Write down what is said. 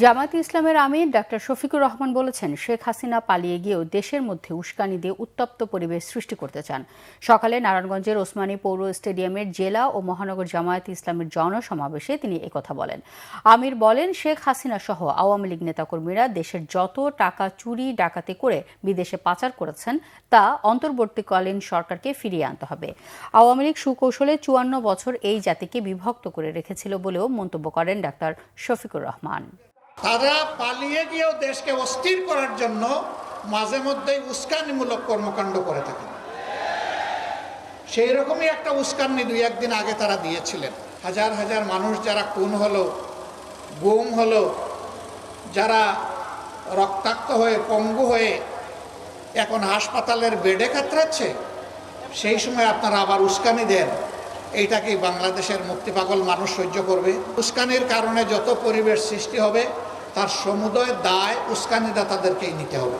জামায়াতে ইসলামের আমির ডাক্তার শফিকুর রহমান বলেছেন, শেখ হাসিনা পালিয়ে গিয়েও দেশের মধ্যে উস্কানি দিয়ে উত্তপ্ত পরিবেশ সৃষ্টি করতে চান। সকালে নারায়ণগঞ্জের ওসমানী পৌর স্টেডিয়ামের জেলা ও মহানগর জামায়াতে ইসলামের জনসমাবেশে তিনি একথা বলেন। আমির বলেন, শেখ হাসিনা সহ আওয়ামী লীগ নেতাকর্মীরা দেশের যত টাকা চুরি ডাকাতি করে বিদেশে পাচার করেছেন তা অন্তর্বর্তীকালীন সরকারকে ফিরিয়ে আনতে হবে। আওয়ামী লীগ সুকৌশলে ৫৪ বছর এই জাতিকে বিভক্ত করে রেখেছিল বলেও মন্তব্য করেন ডাক্তার শফিকুর রহমান। তারা পালিয়ে গিয়েও দেশকে অস্থির করার জন্য মাঝে মধ্যেই উস্কানিমূলক কর্মকাণ্ড করে থাকে। সেই রকমই একটা উস্কানি ২-১ দিন আগে তারা দিয়েছিলেন। হাজার হাজার মানুষ যারা খুন হলো, গুম হলো, যারা রক্তাক্ত হয়ে পঙ্গু হয়ে এখন হাসপাতালের বেডে কাতরাচ্ছে, সেই সময় আপনারা আবার উস্কানি দেন। এইটা কি বাংলাদেশের মুক্তিপাগল মানুষ সহ্য করবে? উস্কানির কারণে যত পরিবেশ সৃষ্টি হবে তার সমুদয় দায় উস্কানিদাতাদেরকেই নিতে হবে।